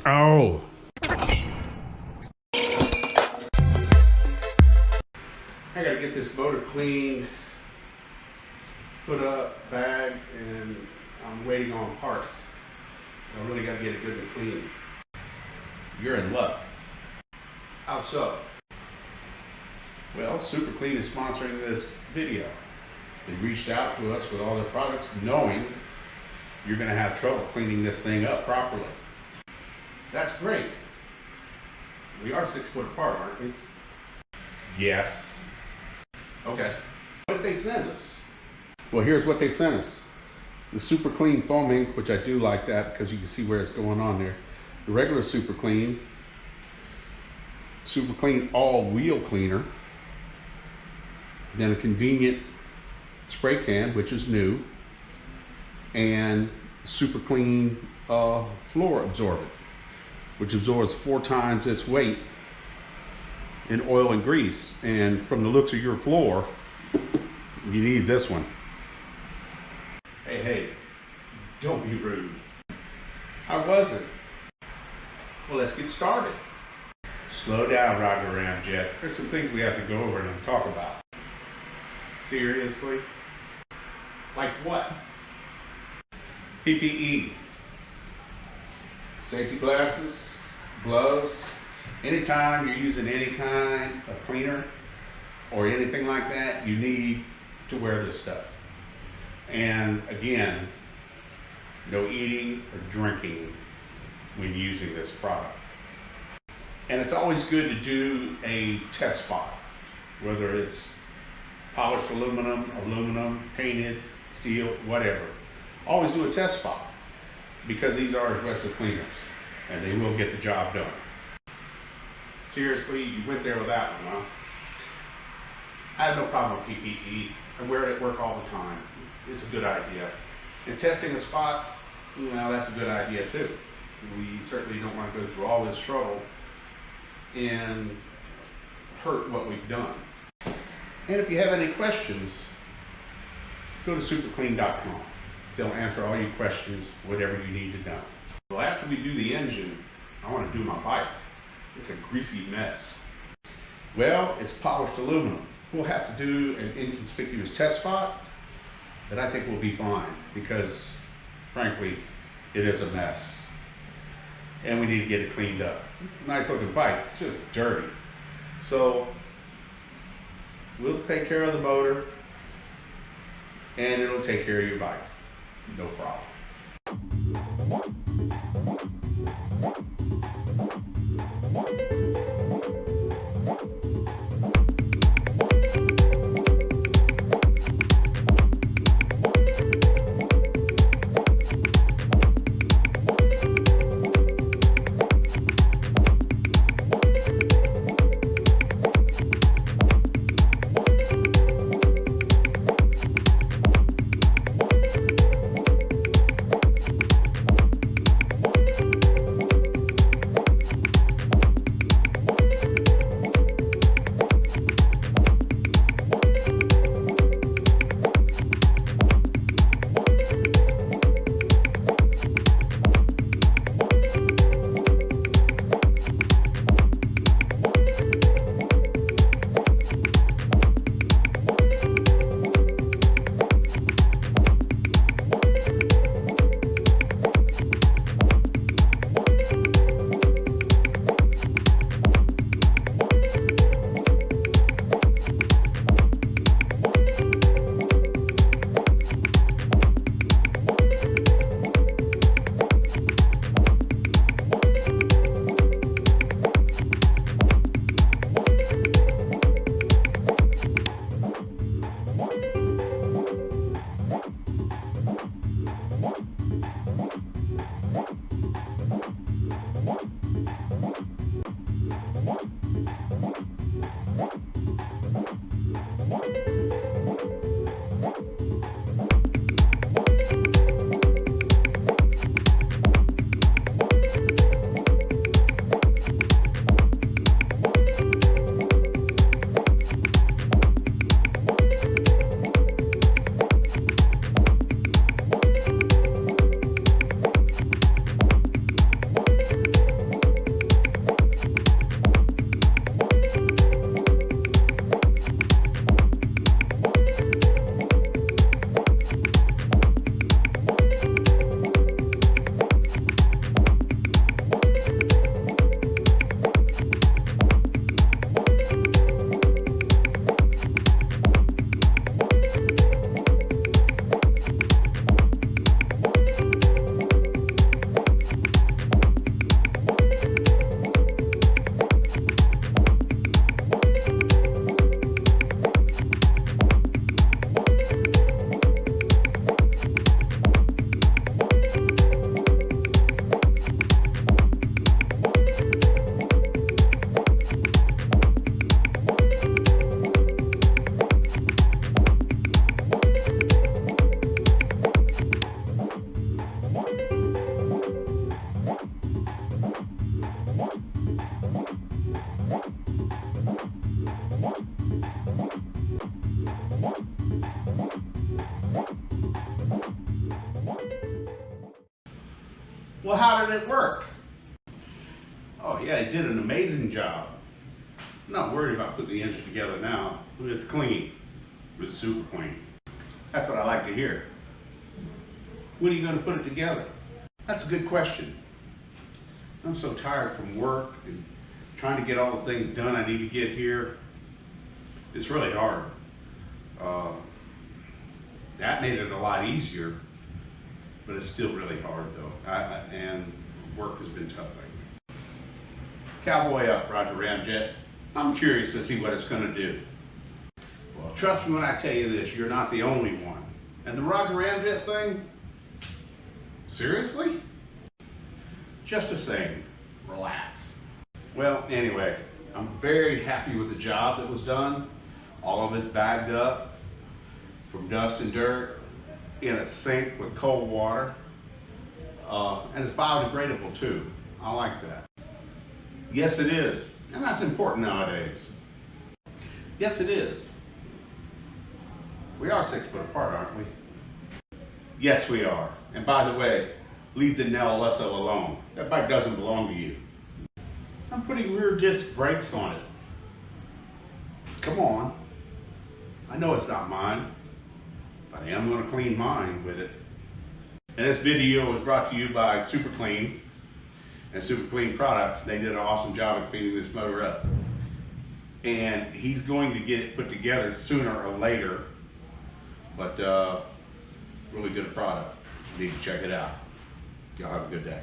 Oh. I gotta get this motor cleaned, put up, bagged, and I'm waiting on parts. I really gotta get it good and clean. You're in luck. How so? Well, Super Clean is sponsoring this video. They reached out to us with all their products knowing you're gonna have trouble cleaning this thing up properly. That's great. We are 6 foot apart, aren't we? Yes. Okay. What did they send us? Well, here's what they sent us. The Super Clean foam ink, which I do like that because you can see where it's going on there. The regular Super Clean all wheel cleaner. Then a convenient spray can, which is new. And Super Clean floor absorbent, which absorbs 4 times its weight in oil and grease. And from the looks of your floor, you need this one. Hey, don't be rude. I wasn't. Well, let's get started. Slow down, Roger Ramjet. There's some things we have to go over and talk about. Seriously? Like what? PPE. Safety glasses, gloves. Anytime you're using any kind of cleaner or anything like that, you need to wear this stuff. And again, no eating or drinking when using this product. And it's always good to do a test spot, whether it's polished aluminum, painted, steel, whatever. Always do a test spot because these are aggressive cleaners and they will get the job done. Seriously, you went there with that one, huh? I have no problem with PPE. I wear it at work all the time. It's a good idea. And testing a spot, well, that's a good idea too. We certainly don't want to go through all this trouble and hurt what we've done. And if you have any questions, go to superclean.com. They'll answer all your questions, whatever you need to know. Well, after we do the engine, I want to do my bike. It's a greasy mess. Well, it's polished aluminum. We'll have to do an inconspicuous test spot, but I think we'll be fine because, frankly, it is a mess. And we need to get it cleaned up. It's a nice looking bike, it's just dirty. So, we'll take care of the motor and it'll take care of your bike. No problem. Well, how did it work? Oh yeah, he did an amazing job. I'm not worried about putting the engine together now. It's clean. It's super clean. That's what I like to hear. When are you going to put it together? That's a good question. I'm so tired from work and trying to get all the things done I need to get here. It's really hard. That made it a lot easier, but it's still really hard though. And work has been tough lately. Cowboy up, Roger Ramjet. I'm curious to see what it's going to do. Well, trust me when I tell you this, you're not the only one. And the Roger Ramjet thing? Seriously? Just the same, relax. Well, anyway, I'm very happy with the job that was done. All of it's bagged up from dust and dirt in a sink with cold water. And it's biodegradable too. I like that. Yes, it is. And that's important nowadays. Yes, it is. We are 6 foot apart, aren't we? Yes, we are. And by the way, leave the Nellesso alone. That bike doesn't belong to you. I'm putting rear disc brakes on it. Come on. I know it's not mine, but I am going to clean mine with it. And this video was brought to you by Super Clean and Super Clean Products. They did an awesome job of cleaning this motor up. And he's going to get it put together sooner or later, but really good product. You need to check it out. Y'all have a good day.